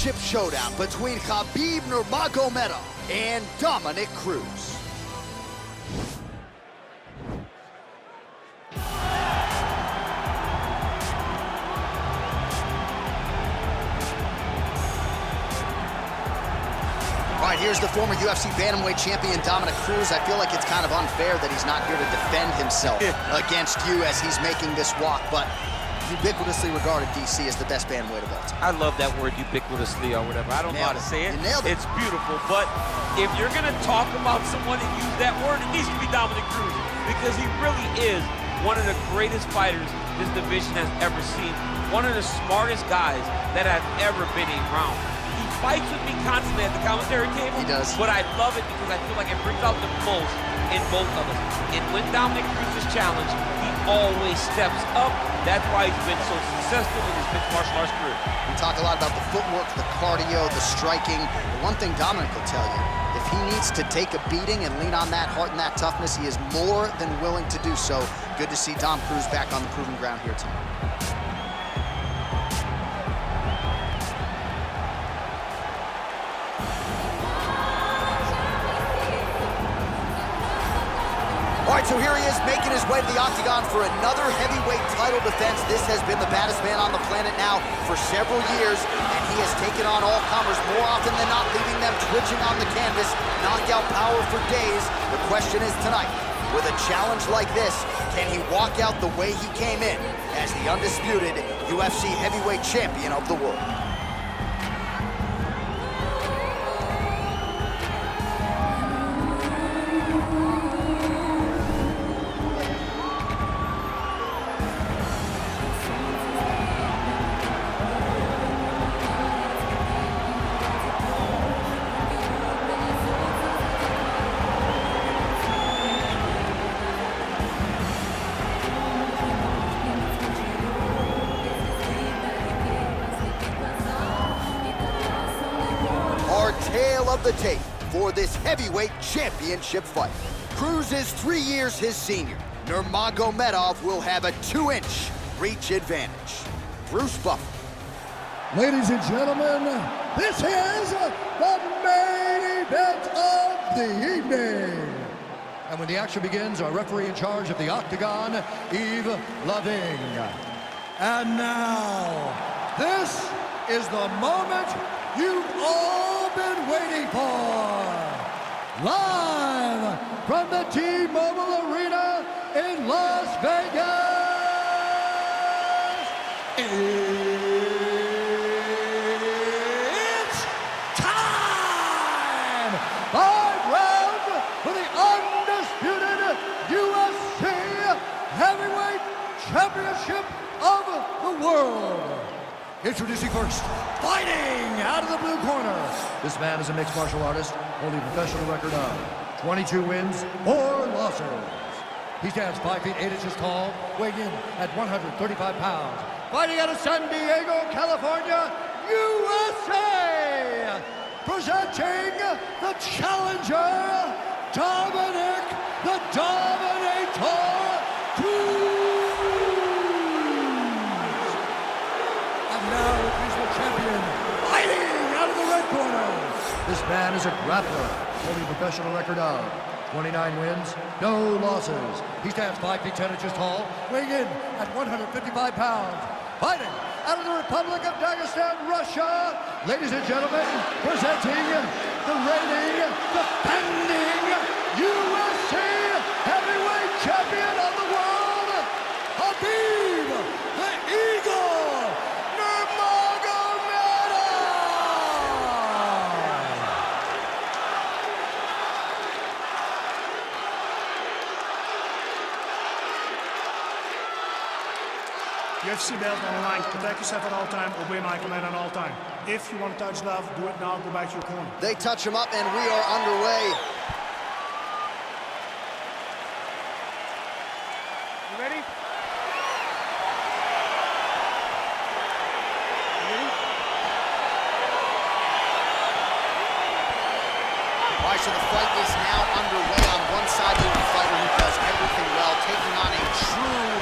championship showdown between Khabib Nurmagomedov and Dominick Cruz. All right, here's the former UFC bantamweight champion, Dominick Cruz. I feel like it's kind of unfair that he's not here to defend himself against you as he's making this walk, but ubiquitously regarded, DC, as the best bantamweight of all time. I love that word, ubiquitously or whatever. I don't know how to say it. You nailed it. It's beautiful, but if you're going to talk about someone and use that word, it needs to be Dominick Cruz, because he really is one of the greatest fighters this division has ever seen, one of the smartest guys that have ever been around. Fights with me constantly at the commentary table. He does. But I love it because I feel like it brings out the most in both of us. And when Dominick Cruz is challenged, he always steps up. That's why he's been so successful in his mixed martial arts career. We talk a lot about the footwork, the cardio, the striking. The one thing Dominick will tell you, if he needs to take a beating and lean on that heart and that toughness, he is more than willing to do so. Good to see Dom Cruz back on the proven ground here tonight. All right, so here he is making his way to the octagon for another heavyweight title defense. This has been the baddest man on the planet now for several years, and he has taken on all comers more often than not, leaving them twitching on the canvas, knockout power for days. The question is tonight, with a challenge like this, can he walk out the way he came in as the undisputed UFC heavyweight champion of the world? Tale of the tape for this heavyweight championship fight. Cruz is 3 years his senior. Nurmagomedov will have a 2-inch reach advantage. Bruce Buffer. Ladies and gentlemen, this is the main event of the evening. And when the action begins, our referee in charge of the octagon, Yves Lavigne. And now, this is the moment you've all been waiting for. Live from the T-Mobile Arena in Las Vegas. It's time! 5 rounds for the undisputed UFC Heavyweight Championship of the world. Introducing first, fighting out of the blue corner. This man is a mixed martial artist, holding a professional record of 22 wins, 4 losses. He stands 5 feet 8 inches tall, weighing in at 135 pounds. Fighting out of San Diego, California, USA. Presenting the challenger, Dominick the Dominator Cruz. Now, he's the champion, fighting out of the red corner. This man is a grappler, holding a professional record of 29 wins, no losses. He stands 5 feet 10 inches tall, weighing in at 155 pounds. Fighting out of the Republic of Dagestan, Russia. Ladies and gentlemen, presenting the reigning, defending UFC heavyweight champion of the world, Khabib the Eagle UFC belt on the line. Protect yourself at all time. Obey my command at all time. If you want to touch love, do it now. Go back to your corner. They touch him up, and we are underway. You ready? All right, so the fight is now underway. On one side, you have a fighter who does everything well, taking on a true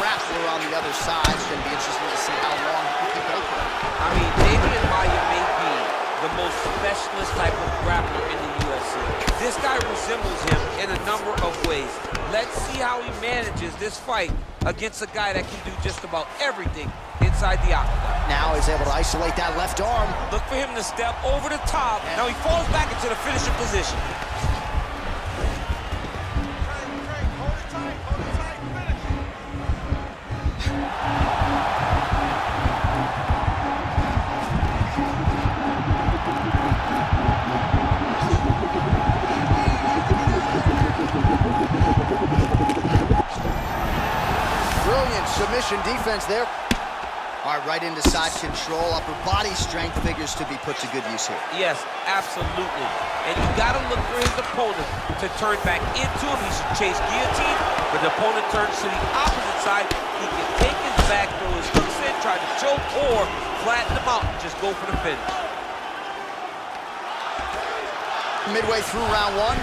grappler on the other side. It's going to be interesting to see how long he can keep it open. I mean, Damian Maia may be this fight against a guy that can do just about everything inside the octagon. Now he's able to isolate that left arm. Look for him to step over the top. Now he falls back into the finishing position. Brilliant submission defense there. All right, right into side control. Upper body strength figures to be put to good use here. Yes, absolutely. And you got to look for his opponent to turn back into him. He should chase guillotine. But the opponent turns to the opposite side. He can take his back, throw his hooks in, try to choke, or flatten him out and just go for the finish. Midway through round one.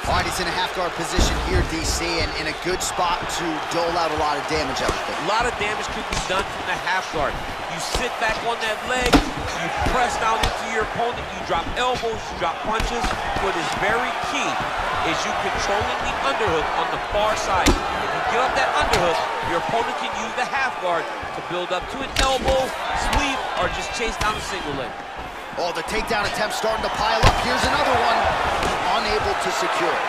All right, he's in a half-guard position here, DC, and in a good spot to dole out a lot of damage, I would think. A lot of damage could be done from the half guard. You sit back on that leg, you press down into your opponent, you drop elbows, you drop punches. What is very key is you controlling the underhook on the far side. If you give up that underhook, your opponent can use the half guard to build up to an elbow, sweep, or just chase down a single leg. Oh, the takedown attempt starting to pile up. Here's another one. Unable to secure it.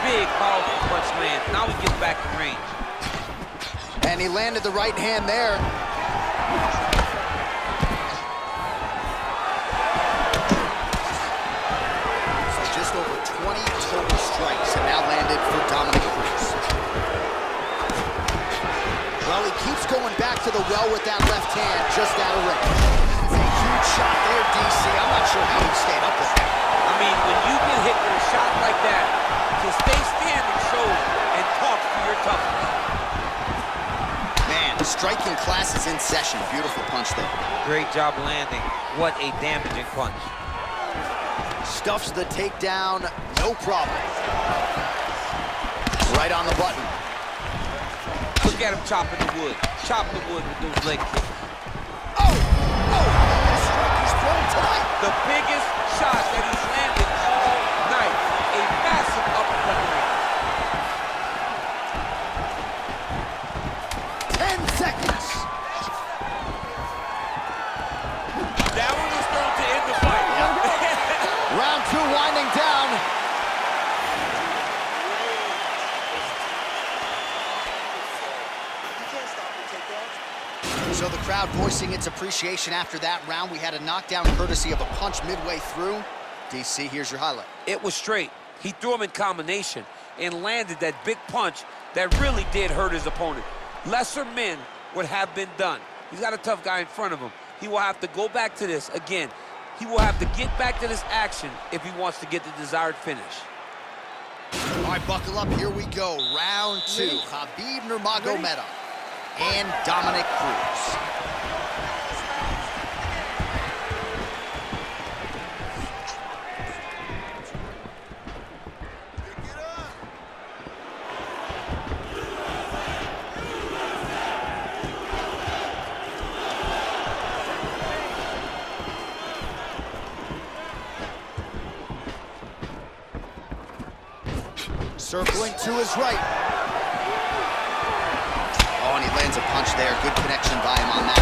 Big, powerful punch lands. Now he gets back in range. And he landed the right hand there. So just over 20 total strikes have now landed for Dominick Cruz. Well, he keeps going back to the well with that left hand, just out of range. It's a huge shot there, DC. I'm not sure how he stayed up with that. I mean, when you get hit with a shot like that, to stay standing shows and talk to your toughness. Man, striking class is in session. Beautiful punch there. Great job landing. What a damaging punch. Stuffs the takedown, no problem. Right on the button. Look at him chopping the wood. Chopping the wood with those leg kicks. Oh! Oh! This strike he's thrown tonight. The biggest shot that he's landed all night. A massive uppercut ring. 10 seconds. That one was thrown to end the fight. Round two winding down. So the crowd voicing its appreciation after that round. We had a knockdown courtesy of a punch midway through. DC, here's your highlight. It was straight. He threw him in combination and landed that big punch that really did hurt his opponent. Lesser men would have been done. He's got a tough guy in front of him. He will have to go back to this. Again, he will have to get back to this action if he wants to get the desired finish. All right, buckle up. Here we go. Round two. Khabib Nurmagomedov and Dominick Cruz. Circling to his right. Oh, and he lands a punch there. Good connection by him on that.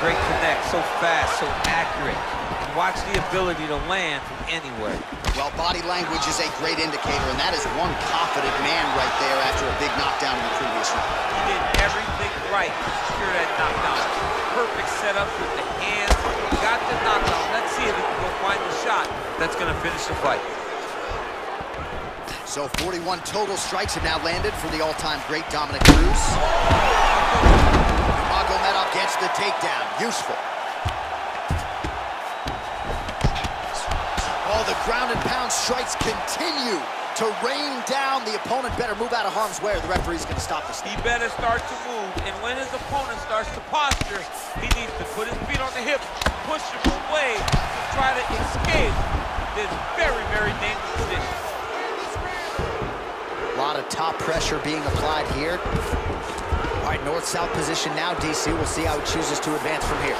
Great connect, so fast, so accurate. And watch the ability to land from anywhere. Well, body language is a great indicator, and that is one confident man right there after a big knockdown in the previous round. He did everything right to secure that knockdown. Perfect setup with the hands. Got the knockdown. Let's see if he can go find the shot that's going to finish the fight. So 41 total strikes have now landed for the all-time great Dominick Cruz. Nurmagomedov gets the takedown. Useful. Oh, the ground and pound strikes continue to rain down. The opponent better move out of harm's way or the referee's going to stop this. He better start to move, and when his opponent starts to posture, he needs to put his feet on the hip, push him away to try to escape this very, very dangerous position. A lot of top pressure being applied here. All right, north-south position now, DC. We'll see how he chooses to advance from here.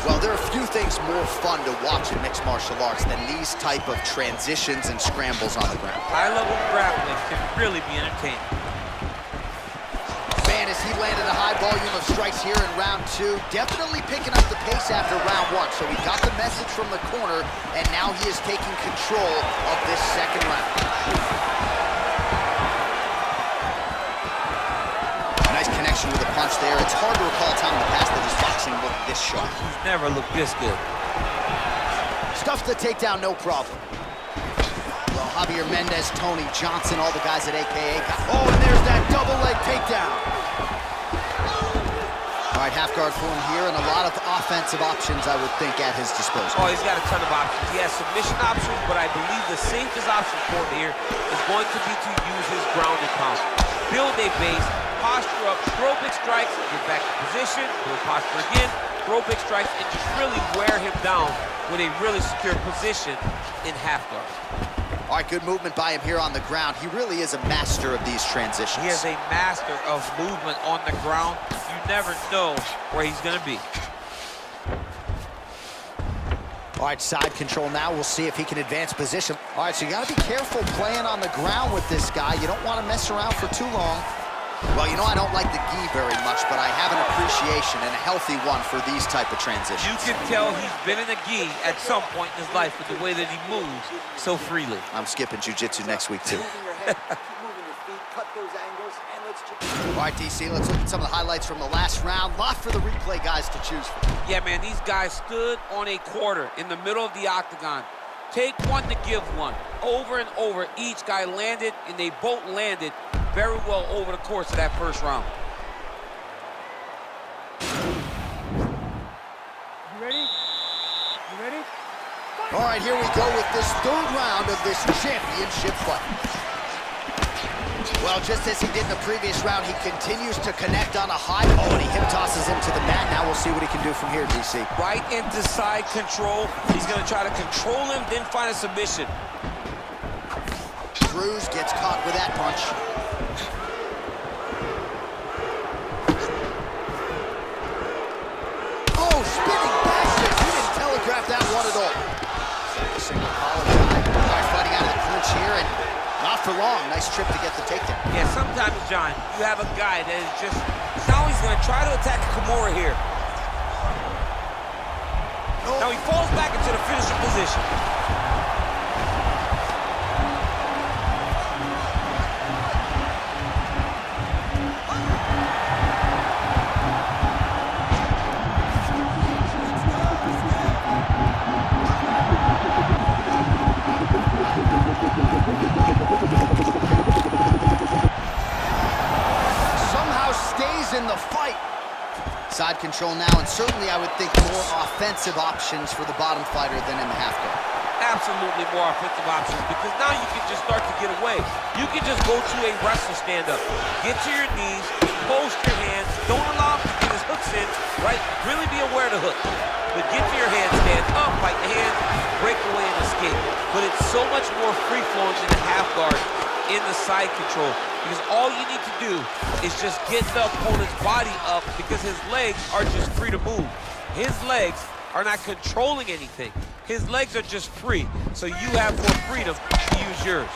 Well, there are a few things things more fun to watch in mixed martial arts than these type of transitions and scrambles on the ground. High-level grappling can really be entertaining. Man, as he landed a high volume of strikes here in round 2, definitely picking up the pace after round 1. So he got the message from the corner, and now he is taking control of this second round. Nice connection with a punch there. It's hard to recall a time in the past that his boxing looked this sharp. He's never looked this good. Stuffs the takedown, no problem. Well, Javier Mendez, Tony Johnson, all the guys at AKA. Oh, and there's that double leg takedown. All right, half guard for him here, and a lot of offensive options, I would think, at his disposal. Oh, he's got a ton of options. He has submission options, but I believe the safest option for him here is going to be to use his ground and pound. Build a base, posture up, throw big strikes, get back to position, build posture again, throw big strikes, and just really wear him down with a really secure position in half guard. All right, good movement by him here on the ground. He really is a master of these transitions. He is a master of movement on the ground. You never know where he's going to be. All right, side control now. We'll see if he can advance position. All right, so you got to be careful playing on the ground with this guy. You don't want to mess around for too long. Well, you know I don't like the gi very much, but I have an appreciation and a healthy one for these type of transitions. You can tell he's been in a gi at some point in his life with the way that he moves so freely. I'm skipping jiu-jitsu next week, too. All right, DC, let's look at some of the highlights from the last round. Lot for the replay guys to choose from. Yeah, man, these guys stood on a quarter in the middle of the octagon. Take one to give one. Over and over, each guy landed, and they both landed very well over the course of that first round. You ready? You ready? All right, here we go with this third round of this championship fight. Well, just as he did in the previous round, he continues to connect on a high. Oh, and he hip tosses him to the mat. Now we'll see what he can do from here, DC. Right into side control. He's going to try to control him, then find a submission. Cruz gets caught with that punch. Oh, spinning backfist. He didn't telegraph that one at all. Single collar drive. All right, fighting out of the clinch here, and not for long. Nice trip to get the takedown. Yeah, sometimes, John, you have a guy that is just, he's always going to try to attack Kimura here. Oh. Now he falls back into the finishing position. In the fight. Side control now, and certainly I would think more offensive options for the bottom fighter than in the half guard. Absolutely more offensive options, because now you can just start to get away. You can just go to a wrestle stand-up. Get to your knees, post your hands, don't allow him to get his hooks in, right? Really be aware of the hook. But get to your hands, stand up, fight the hands, break away and escape. But it's so much more free-flowing than the half guard in the side control, because all you need to do is just get the opponent's body up, because his legs are just free to move. His legs are not controlling anything. His legs are just free, so you have more freedom to use yours.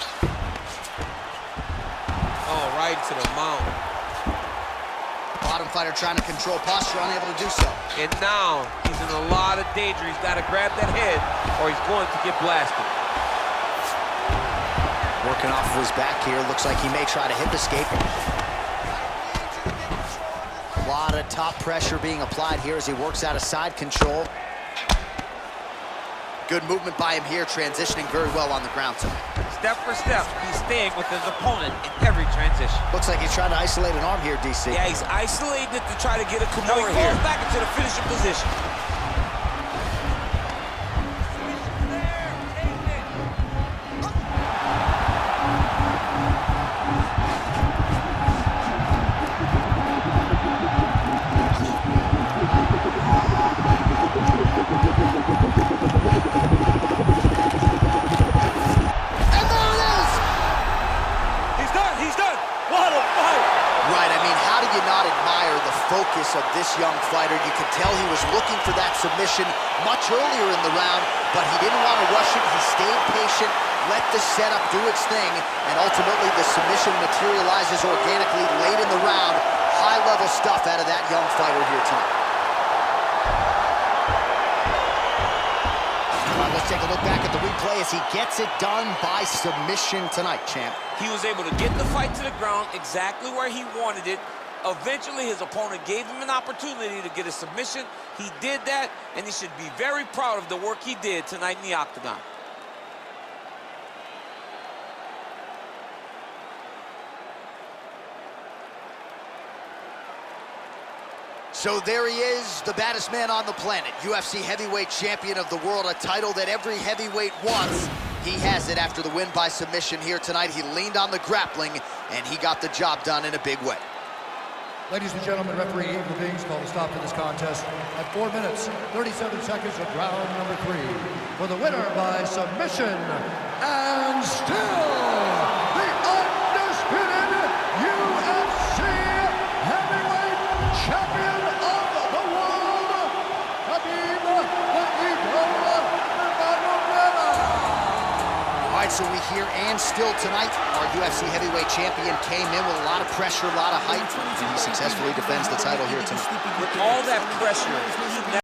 Oh, right to the mount. Bottom fighter trying to control posture, unable to do so. And now he's in a lot of danger. He's got to grab that head, or he's going to get blasted. Working off of his back here. Looks like he may try to hip escape. A lot of top pressure being applied here as he works out of side control. Good movement by him here, transitioning very well on the ground tonight. Step for step, he's staying with his opponent in every transition. Looks like he's trying to isolate an arm here, DC. Yeah, he's isolating it to try to get a Kimura here. He falls back into the finishing position. Focus of this young fighter. You could tell he was looking for that submission much earlier in the round, but he didn't want to rush it. He stayed patient, let the setup do its thing, and ultimately the submission materializes organically late in the round. High-level stuff out of that young fighter here tonight. All right, let's take a look back at the replay as he gets it done by submission tonight, champ. He was able to get the fight to the ground exactly where he wanted it. Eventually, his opponent gave him an opportunity to get a submission. He did that, and he should be very proud of the work he did tonight in the octagon. So there he is, the baddest man on the planet, UFC heavyweight champion of the world, a title that every heavyweight wants. He has it after the win by submission here tonight. He leaned on the grappling, and he got the job done in a big way. Ladies and gentlemen, referee Eve Levine's called a stop to this contest at 4 minutes, 37 seconds of round number 3. For the winner by submission, and still the undisputed UFC heavyweight champion of the world, Khabib Nurmagomedov. All right, so we hear and still tonight, our UFC heavyweight champion came in with a lot of pressure, a lot of hype, and he successfully defends the title here tonight. With all that pressure, he